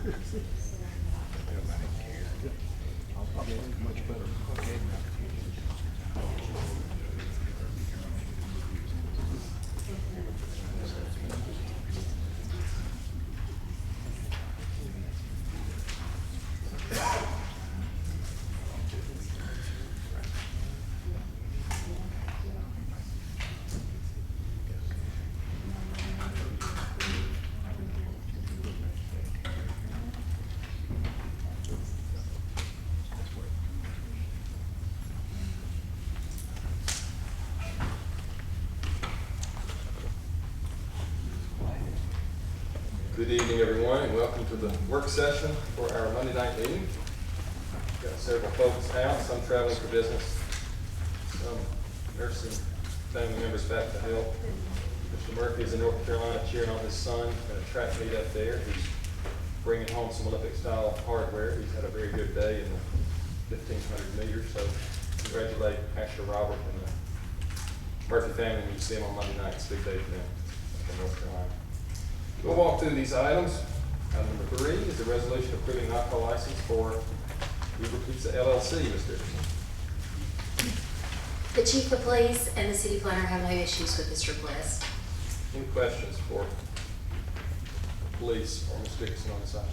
Much better. Good evening, everyone, and welcome to the work session for our Monday night meeting. We've got several folks out, some traveling for business, some nursing family members back to help. Mr. Murphy is in North Carolina cheering on his son at a track meet up there. He's bringing home some Olympic-style hardware. He's had a very good day in the 1,500 meters, so congratulate Asher Robert and the Murphy family when you see him on Monday night. It's a big day for them in North Carolina. We'll walk through these items. Item number 3 is the resolution approving an alcohol license for Hoover Pizza LLC. Ms. Dickerson. The chief of police and the city planner have no issues with this request. Any questions for the police or Ms. Dickerson on this item?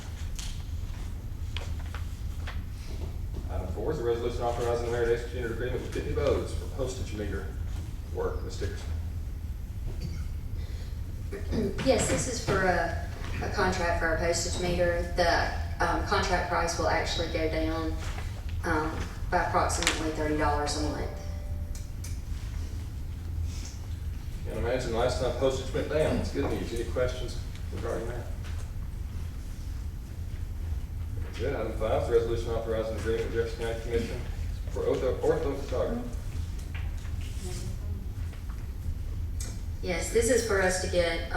Item 4 is the resolution authorizing the mayor to execute an agreement with Pitney for postage meter work. Ms. Dickerson. Yes, this is for a contract for our postage meter. The contract price will actually go down by approximately $30 a month. Can't imagine the last time postage went down. It's good news. Any questions regarding that? Good. Item 5 is the resolution authorizing agreement with Jefferson County Commission for orthophotography. Yes, this is for us to get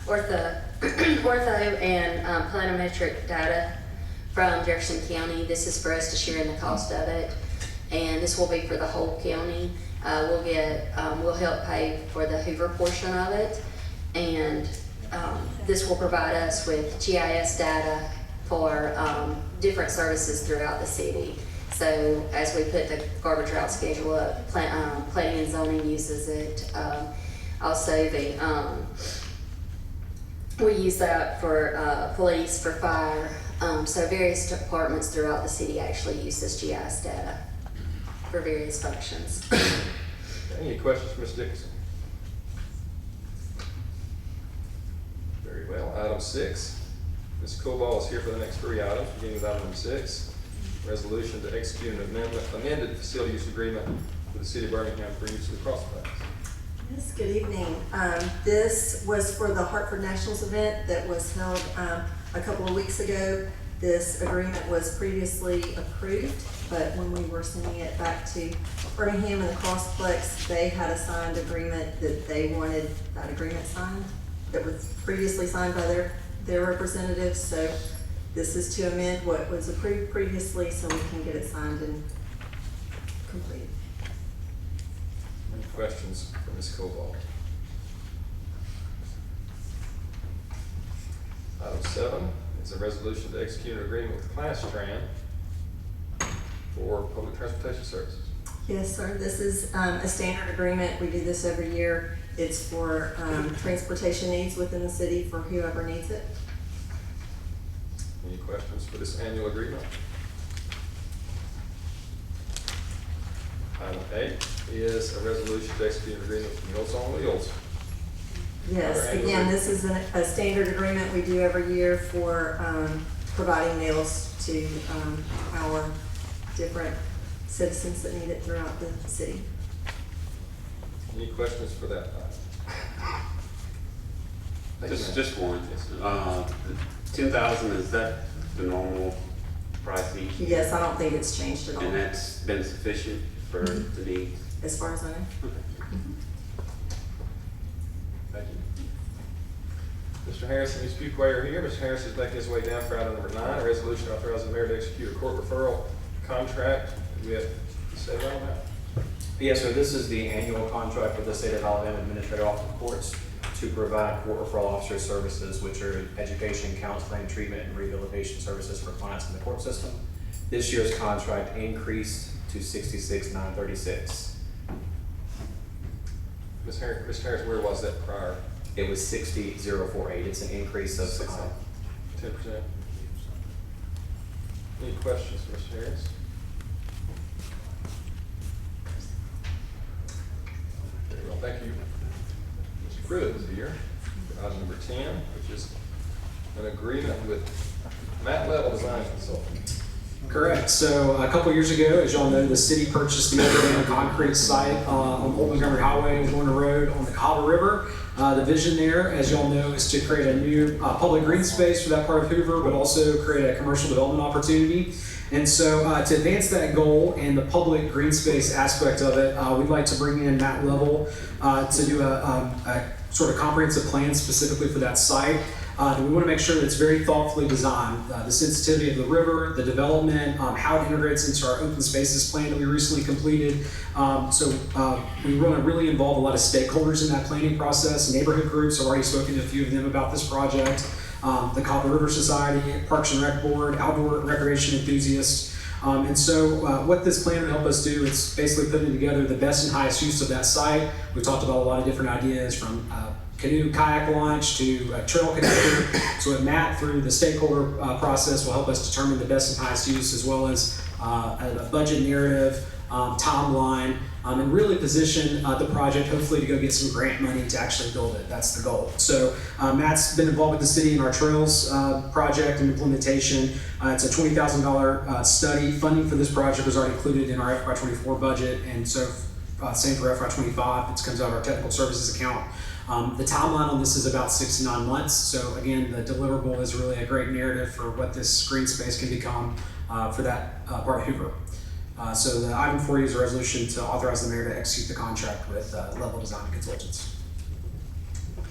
ortho and planimetric data from Jefferson County. This is for us to share in the cost of it, and this will be for the whole county. We'll help pay for the Hoover portion of it, and this will provide us with GIS data for different services throughout the city. So as we put the garbage route schedule up, planning and zoning uses it. Also, we use that for police, for fire. So various departments throughout the city actually use this GIS data for various functions. Any questions for Ms. Dickerson? Very well. Item 6. Ms. Coolball is here for the next 3 items, beginning with item number 6. Resolution to execute an amended facility use agreement with the City of Birmingham for use of the Crossplex. Yes, good evening. This was for the Hartford Nationals event that was held a couple of weeks ago. This agreement was previously approved, but when we were sending it back to Birmingham and the Crossplex, they had a signed agreement that they wanted that agreement signed that was previously signed by their representatives. So this is to amend what was approved previously so we can get it signed and completed. Any questions for Ms. Coolball? Item 7 is a resolution to execute an agreement with Clastran for public transportation services. Yes, sir. This is a standard agreement. We do this every year. It's for transportation needs within the city for whoever needs it. Any questions for this annual agreement? Item 8 is a resolution to execute an agreement with Meals on Wheels. Yes, again, this is a standard agreement we do every year for providing meals to our different citizens that need it throughout the city. Any questions for that item? Just one. The 10,000, is that the normal price each year? Yes, I don't think it's changed at all. And that's been sufficient for the needs? As far as I know. Thank you. Mr. Harris and Ms. Fuquay are here. Mr. Harris is making his way down for item number 9, a resolution authorizing the mayor to execute a court referral contract. Do we have to say that on that? Yes, sir. This is the annual contract with the State of Alabama Administrative Office of Courts to provide court referral officer services, which are education, counseling, treatment, and rehabilitation services for clients in the court system. This year's contract increased to $66,936. Ms. Harris, where was that prior? It was $60,048. It's an increase of 10%. Any questions for Ms. Harris? Very well, thank you. Mr. Pruitt is here for item number 10, which is an agreement with Leavell Design Consultants. Correct. So a couple years ago, as y'all know, the city purchased the overland concrete site on Old Montgomery Highway and Warner Road on the Cahaba River. The vision there, as y'all know, is to create a new public green space for that part of Hoover, but also create a commercial development opportunity. And so to advance that goal and the public green space aspect of it, we'd like to bring in Matt Leavell to do a sort of comprehensive plan specifically for that site. We want to make sure that it's very thoughtfully designed. The sensitivity of the river, the development, how it integrates into our open spaces plan that we recently completed. So we want to really involve a lot of stakeholders in that planning process. Neighborhood groups, I've already spoken to a few of them about this project. The Cahaba River Society, Parks and Rec Board, outdoor recreation enthusiasts. And so what this plan would help us do is basically putting together the best and highest use of that site. We've talked about a lot of different ideas from canoe kayak launch to a trail connector. So Matt, through the stakeholder process, will help us determine the best and highest use, as well as a budget narrative, timeline, and really position the project hopefully to go get some grant money to actually build it. That's the goal. So Matt's been involved with the city in our trails project and implementation. It's a $20,000 study. Funding for this project was already included in our FY24 budget, and so same for FY25. It comes out of our technical services account. The timeline on this is about 6 to 9 months. So again, the deliverable is really a great narrative for what this green space can become for that part of Hoover. So the item for you is a resolution to authorize the mayor to execute the contract with Leavell Design Consultants.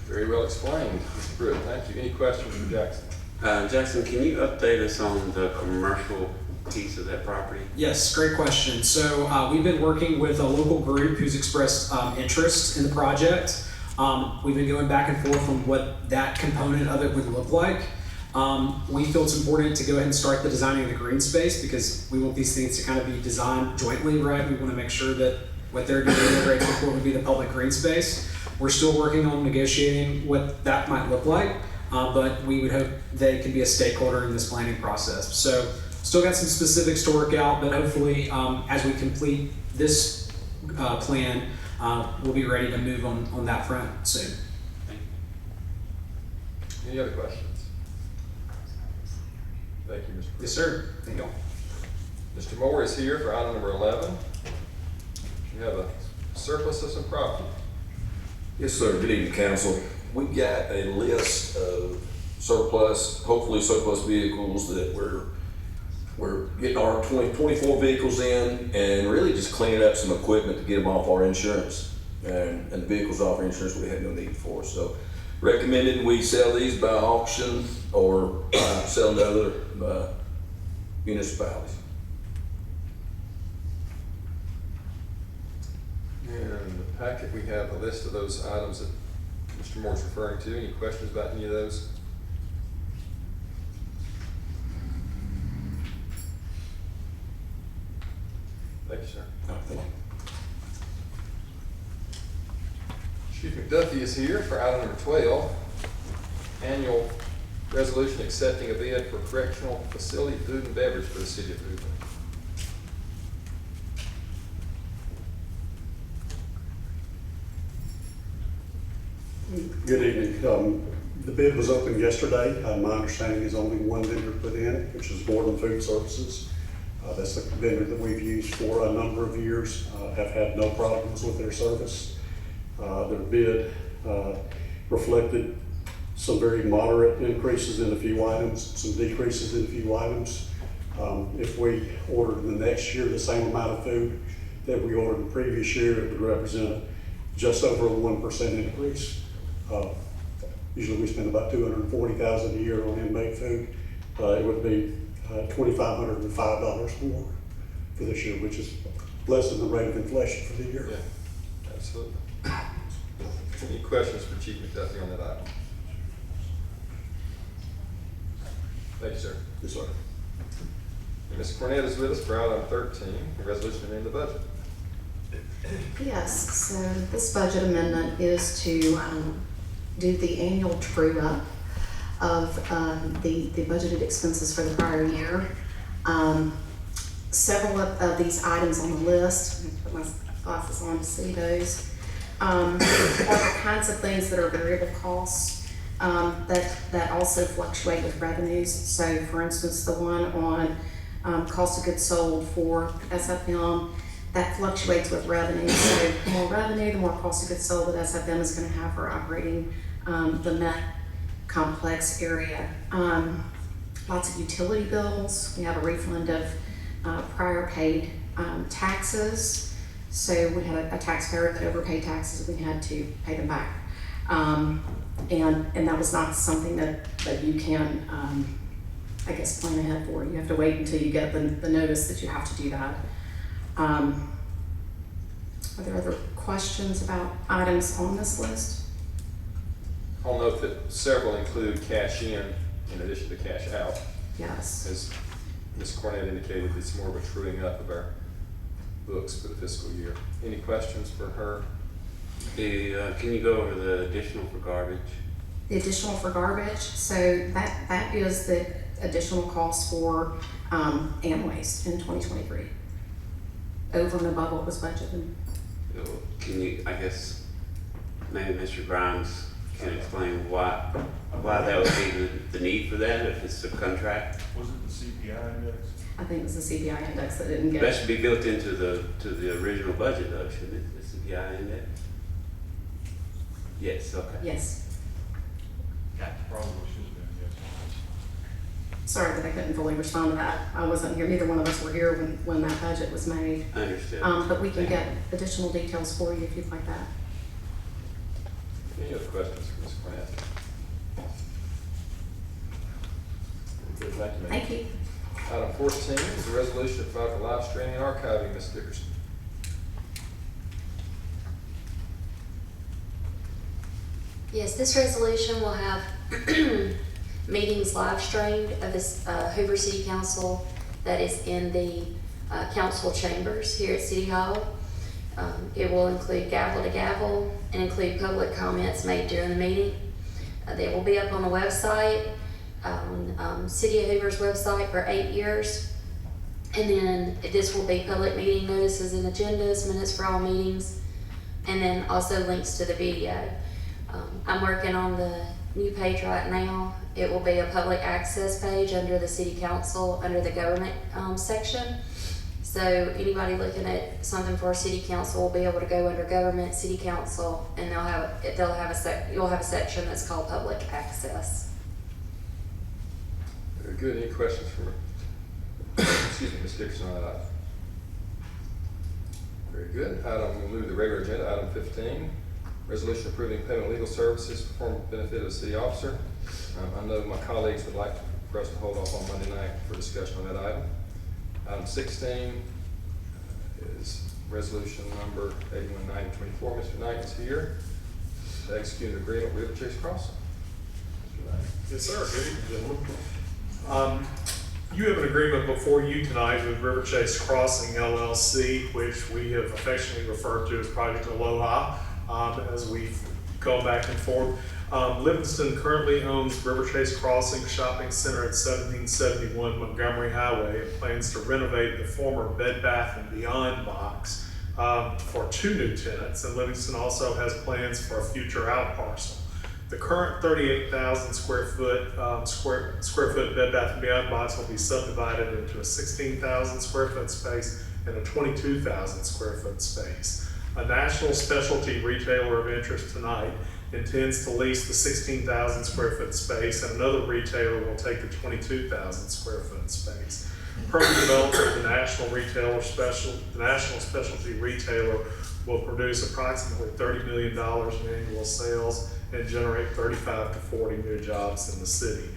Very well explained, Mr. Pruitt. Thank you. Any questions for Jackson? Jackson, can you update us on the commercial piece of that property? Yes, great question. So we've been working with a local group who's expressed interest in the project. We've been going back and forth on what that component of it would look like. We feel it's important to go ahead and start the designing of the green space because we want these things to kind of be designed jointly, right? We want to make sure that what they're doing integrates with what would be the public green space. We're still working on negotiating what that might look like, but we would hope they can be a stakeholder in this planning process. So still got some specifics to work out, but hopefully as we complete this plan, we'll be ready to move on that front soon. Any other questions? Thank you, Mr. Pruitt. Yes, sir. Thank you all. Mr. Moore is here for item number 11. You have a surplus of some property. Yes, sir. Good evening, council. We got a list of surplus, hopefully surplus vehicles that we're getting our 24 vehicles in and really just cleaning up some equipment to get them off our insurance. And the vehicles off our insurance we had no need for. So recommended we sell these by auction or sell to other municipalities. In the packet, we have a list of those items that Mr. Moore is referring to. Any questions about any of those? Thank you, sir. Thank you. Chief McDuffie is here for item number 12, annual resolution accepting a bid for correctional facility food and beverage for the City of Hoover. Good evening. The bid was opened yesterday. My understanding is only one vendor put in, which is Gordon Food Services. That's the vendor that we've used for a number of years, have had no problems with their service. Their bid reflected some very moderate increases in a few items, some decreases in a few items. If we ordered the next year the same amount of food that we ordered the previous year, it would represent just over a 1% increase. Usually we spend about $240,000 a year on inmate food. It would be $2,505 more for this year, which is less than the rate of inflation for the year. Yeah, absolutely. Any questions for Chief McDuffie on that item? Thank you, sir. Yes, sir. And Ms. Cornett is with us for item 13, a resolution amending the budget. Yes, so this budget amendment is to do the annual true-up of the budgeted expenses for the prior year. Several of these items on the list, I'm gonna put my glasses on to see those, are the kinds of things that are variable costs that also fluctuate with revenues. So for instance, the one on cost of goods sold for SFM, that fluctuates with revenue. So the more revenue, the more cost of goods sold that SFM is going to have for operating the Met complex area. Lots of utility bills. We have a refund of prior paid taxes. So we had a taxpayer that overpaid taxes. We had to pay them back. And that was not something that you can, I guess, plan ahead for. You have to wait until you get the notice that you have to do that. Are there other questions about items on this list? I'll note that several include cash in addition to cash out. Yes. As Ms. Cornett indicated, it's more of a truing up of our books for the fiscal year. Any questions for her? Can you go over the additional for garbage? The additional for garbage, so that is the additional cost for and waste in 2023. Over and above what was budgeted. Can you, I guess, maybe Mr. Grimes can explain why that would be the need for that if it's a contract? Was it the CPI index? I think it was the CPI index that didn't get. That should be built into the original budget though, shouldn't it? The CPI index? Yes, okay. Yes. That probably should have been, yes. Sorry that I couldn't fully respond to that. I wasn't here, neither one of us were here when that budget was made. Understood. But we can get additional details for you if you'd like that. Any other questions for Ms. Cornett? Good, thank you, ma'am. Thank you. Item 14 is a resolution to provide for live streaming and archiving. Ms. Dickerson. Yes, this resolution will have meetings live streamed of this Hoover City Council that is in the council chambers here at City Hall. It will include gavel to gavel and include public comments made during the meeting. They will be up on the website, on City of Hoover's website for 8 years. And then this will be public meeting notices and agendas, minutes for all meetings, and then also links to the video. I'm working on the new page right now. It will be a public access page under the City Council, under the government section. So anybody looking at something for City Council will be able to go under Government, City Council, and you'll have a section that's called Public Access. Very good. Any questions for excuse me, Ms. Dickerson on that item? Very good. We'll move to the regular agenda. Item 15, resolution approving payment of legal services for the benefit of the city officer. I know my colleagues would like for us to hold off on Monday night for discussion on that item. Item 16 is resolution number 819024. Mr. Knight is here to execute an agreement with Chase Crossing. Mr. Knight. Yes, sir. Good evening, gentlemen. You have an agreement before you tonight with River Chase Crossing LLC, which we have affectionately referred to as Project Aloha, as we've gone back and forth. Livingston currently owns River Chase Crossing Shopping Center at 1771 Montgomery Highway and plans to renovate the former Bed Bath & Beyond box for 2 new tenants, and Livingston also has plans for a future out parcel. The current 38,000 square foot Bed Bath & Beyond box will be subdivided into a 16,000 square foot space and a 22,000 square foot space. A national specialty retailer of interest tonight intends to lease the 16,000 square foot space, and another retailer will take the 22,000 square foot space. Permanent developer, the national specialty retailer will produce approximately $30 million in annual sales and generate 35 to 40 new jobs in the city.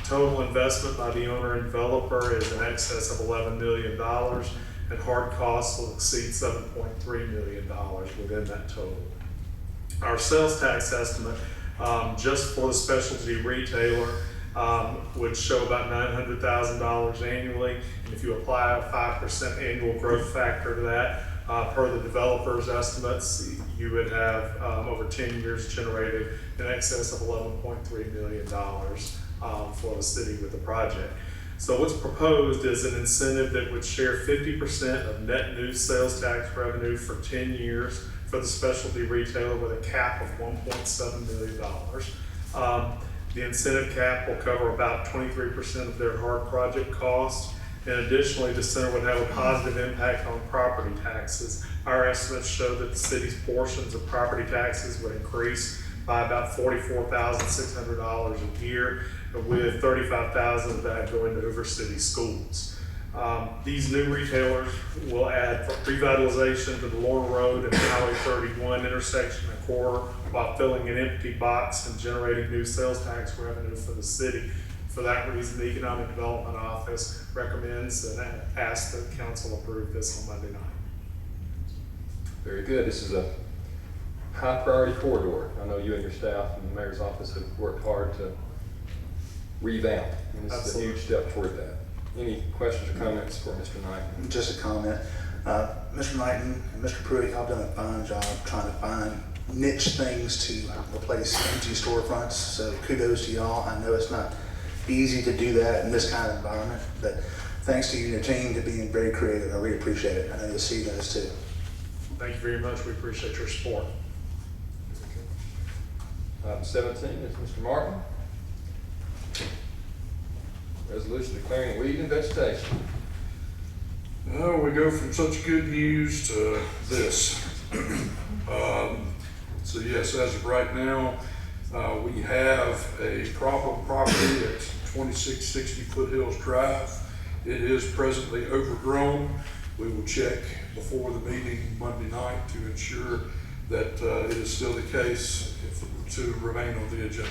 Total investment by the owner and developer is in excess of $11 million, and hard costs will exceed $7.3 million within that total. Our sales tax estimate, just for the specialty retailer, would show about $900,000 annually. And if you apply a 5% annual growth factor to that, per the developer's estimates, you would have over 10 years generated in excess of $11.3 million for the city with the project. So what's proposed is an incentive that would share 50% of net new sales tax revenue for 10 years for the specialty retailer with a cap of $1.7 million. The incentive cap will cover about 23% of their hard project costs. And additionally, the center would have a positive impact on property taxes. Our estimates show that the city's portions of property taxes would increase by about $44,600 a year, with $35,000 of that going to Hoover City schools. These new retailers will add revitalization to the Laurel Road and Highway 31 intersection and corridor while filling an empty box and generating new sales tax revenue for the city. For that reason, the Economic Development Office recommends and asks that council approve this on Monday night. Very good. This is a high priority corridor. I know you and your staff and the mayor's office have worked hard to revamp, and this is a huge step toward that. Any questions or comments for Mr. Knighton? Just a comment. Mr. Knighton and Mr. Pruitt, y'all done a fine job trying to find niche things to replace empty storefronts, so kudos to y'all. I know it's not easy to do that in this kind of environment, but thanks to you and your team to being very creative. I really appreciate it. I know you'll see those too. Thank you very much. We appreciate your support. Item 17 is Mr. Martin. Resolution declaring weed and vegetation. Well, we go from such good news to this. So yes, as of right now, we have a problem property at 2660 Foothills Drive. It is presently overgrown. We will check before the meeting Monday night to ensure that it is still the case to remain on the agenda.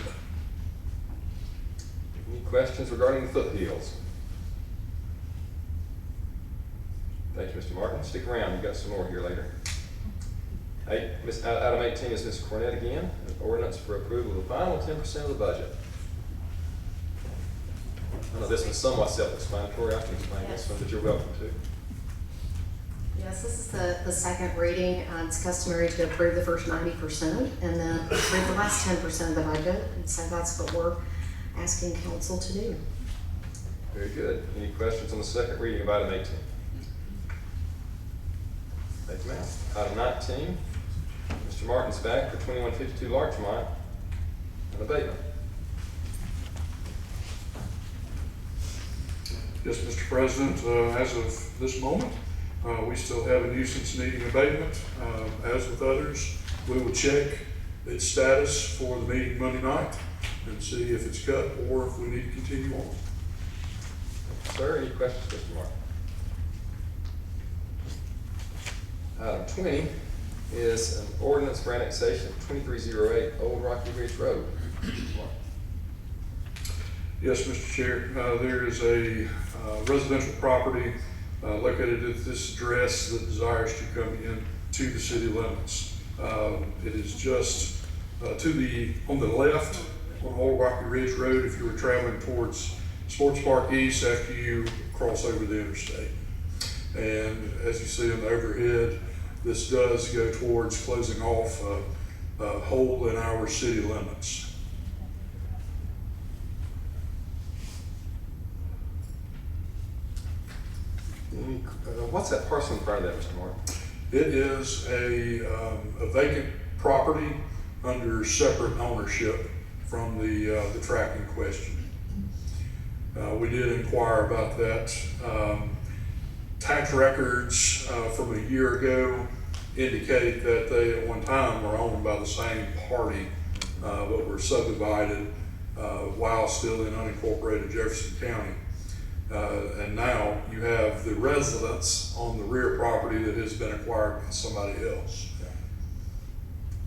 Any questions regarding the foothills? Thank you, Mr. Martin. Stick around, you've got some more here later. Item 18 is Ms. Cornett again, an ordinance for approval of the final 10% of the budget. I know this one's somewhat self-explanatory. I can explain this one, but you're welcome to. Yes, this is the second reading. It's customary to approve the first 90% and then approve the last 10% of the budget. And so that's what we're asking council to do. Very good. Any questions on the second reading of item 18? Thank you, ma'am. Item 19, Mr. Martin's back for 2152 Larchmont, an abatement. Yes, Mr. President, as of this moment, we still have a nuisance needing abatement. As with others, we will check its status for the meeting Monday night and see if it's cut or if we need to continue on. Sir, any questions, Mr. Martin? Item 20 is an ordinance for annexation of 2308 Old Rocky Ridge Road. Yes, Mr. Chair, there is a residential property located at this address that desires to come in to the city limits. It is just on the left on Old Rocky Ridge Road if you were traveling towards Sports Park East after you cross over the interstate. And as you see on the overhead, this does go towards closing off a hole in our city limits. What's that parcel in front of that, Mr. Martin? It is a vacant property under separate ownership from the tract in question. We did inquire about that. Tax records from a year ago indicate that they at one time were owned by the same party, but were subdivided while still in unincorporated Jefferson County. And now you have the residence on the rear property that has been acquired by somebody else.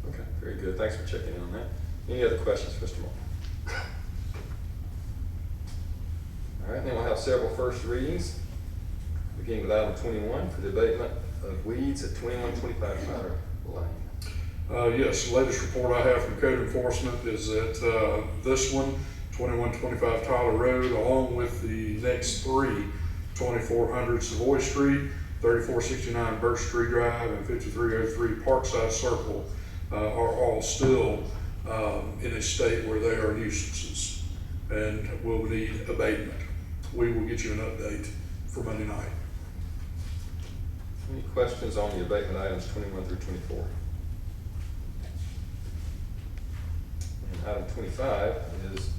Okay, very good. Thanks for checking in on that. Any other questions, Mr. Martin? All right, then we'll have several first readings, beginning with item 21 for the abatement of weeds at 2125 Powder Lane. Yes, the latest report I have from code enforcement is that this one, 2125 Tyler Road, along with the next three, 2400 Savoy Street, 3469 Birch Street Drive, and 5303 Parkside Circle, are all still in a state where they are nuisances and will need abatement. We will get you an update for Monday night. Any questions on the abatement items 21 through 24? And item 25 is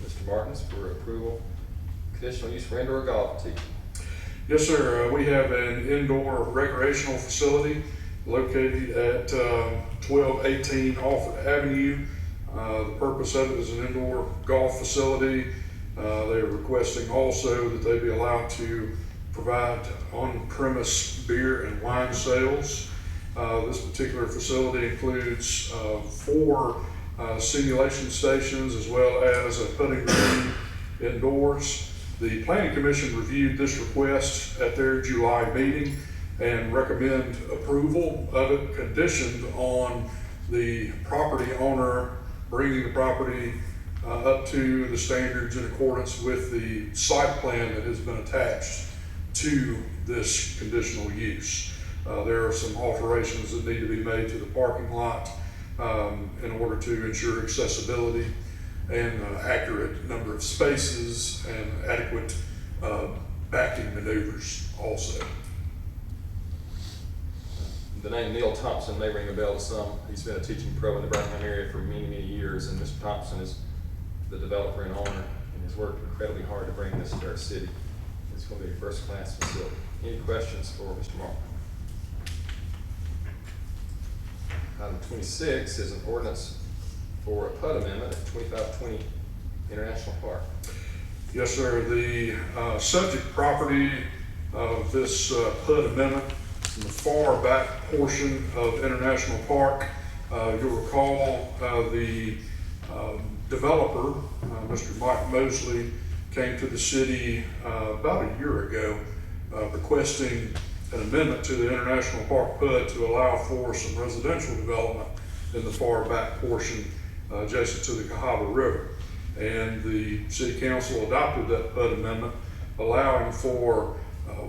Mr. Martin's for approval, conditional use for indoor golf team. Yes, sir. We have an indoor recreational facility located at 1218 Alford Avenue. The purpose of it is an indoor golf facility. They're requesting also that they be allowed to provide on-premise beer and wine sales. This particular facility includes 4 simulation stations as well as a putting green indoors. The Planning Commission reviewed this request at their July meeting and recommend approval of it conditioned on the property owner bringing the property up to the standards in accordance with the site plan that has been attached to this conditional use. There are some alterations that need to be made to the parking lot in order to ensure accessibility and accurate number of spaces and adequate backing maneuvers also. The name Neil Thompson may ring a bell to some. He's been a teaching pro in the Birmingham area for many, many years, and Mr. Thompson is the developer and owner and has worked incredibly hard to bring this to our city. It's going to be a first-class facility. Any questions for Mr. Martin? Item 26 is an ordinance for a PUD amendment at 2520 International Park. Yes, sir. The subject property of this PUD amendment is in the far back portion of International Park. You'll recall the developer, Mr. Mike Mosley, came to the city about a year ago requesting an amendment to the International Park PUD to allow for some residential development in the far back portion adjacent to the Cahaba River. And the City Council adopted that PUD amendment, allowing for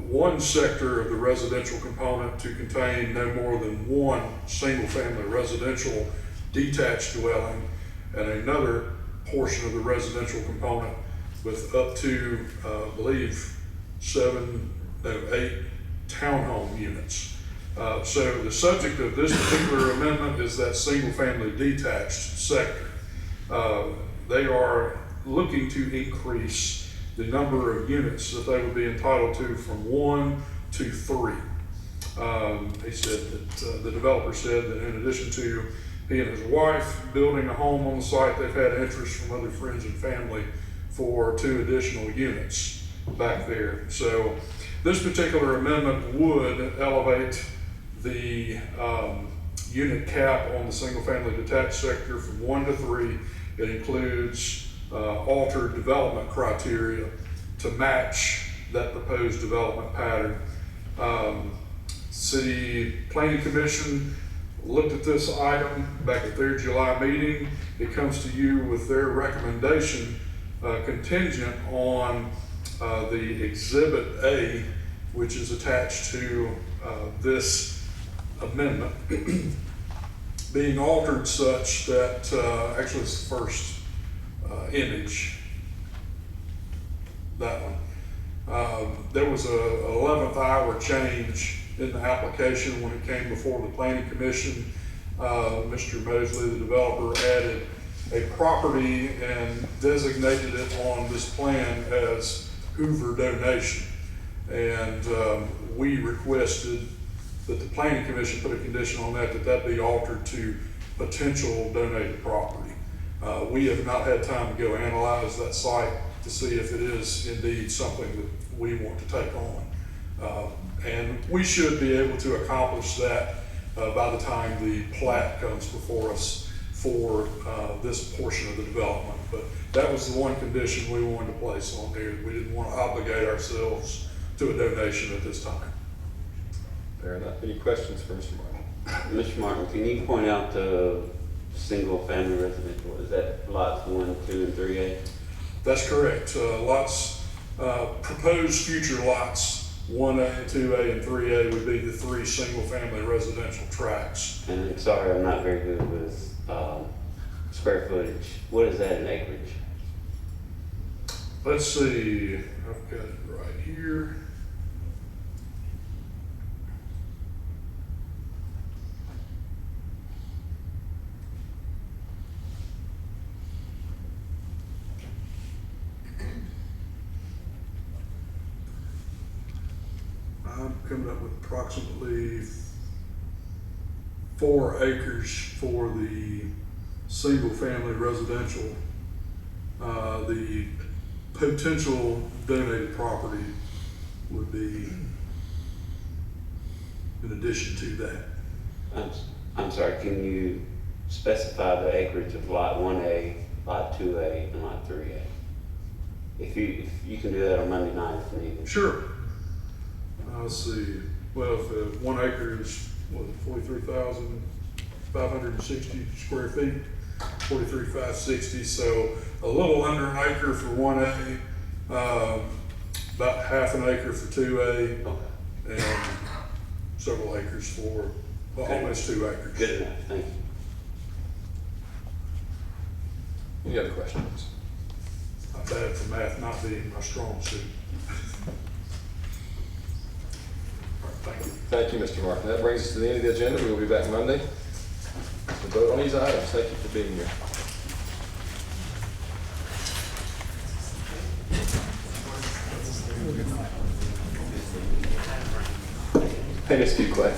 one sector of the residential component to contain no more than one single-family residential detached dwelling, and another portion of the residential component with up to, I believe, 8 townhome units. So the subject of this particular amendment is that single-family detached sector. They are looking to increase the number of units that they would be entitled to from 1 to 3. He said that the developer said that in addition to he and his wife building a home on the site, they've had interest from other friends and family for 2 additional units back there. So this particular amendment would elevate the unit cap on the single-family detached sector from 1 to 3. It includes altered development criteria to match that proposed development pattern. City Planning Commission looked at this item back at their July meeting. It comes to you with their recommendation contingent on the Exhibit A, which is attached to this amendment, being altered such that, actually it's the first image, that one. There was a 11th hour change in the application when it came before the Planning Commission. Mr. Mosley, the developer, added a property and designated it on this plan as Hoover donation. And we requested that the Planning Commission put a condition on that that be altered to potential donated property. We have not had time to go analyze that site to see if it is indeed something that we want to take on. And we should be able to accomplish that by the time the plat comes before us for this portion of the development. But that was the one condition we wanted to place on there. We didn't want to obligate ourselves to a donation at this time. Fair enough. Any questions for Mr. Martin? Mr. Martin, can you point out the single-family residential? Is that lots 1, 2, and 3A? That's correct. Lots, proposed future lots, 1A, 2A, and 3A would be the 3 single-family residential tracts. And I'm sorry, I'm not very good with square footage. What is that in acreage? Let's see, I've got it right here. I'm coming up with approximately 4 acres for the single-family residential. The potential donated property would be in addition to that. I'm sorry, can you specify the acreage of lot 1A, lot 2A, and lot 3A? If you can do that on Monday night if needed. Sure. Let's see, well, if 1 acre is, 43,560 square feet, 43,560, so a little under an acre for 1A, about half an acre for 2A, Okay. and several acres for, well, Okay. almost 2 acres. Good enough, thank you. Any other questions? I'm bad for math not being my strong suit. All right, thank you. Thank you, Mr. Martin. That brings us to the end of the agenda. We will be back Monday to vote on these items. Thank you for being here. Hey, Ms. Clay.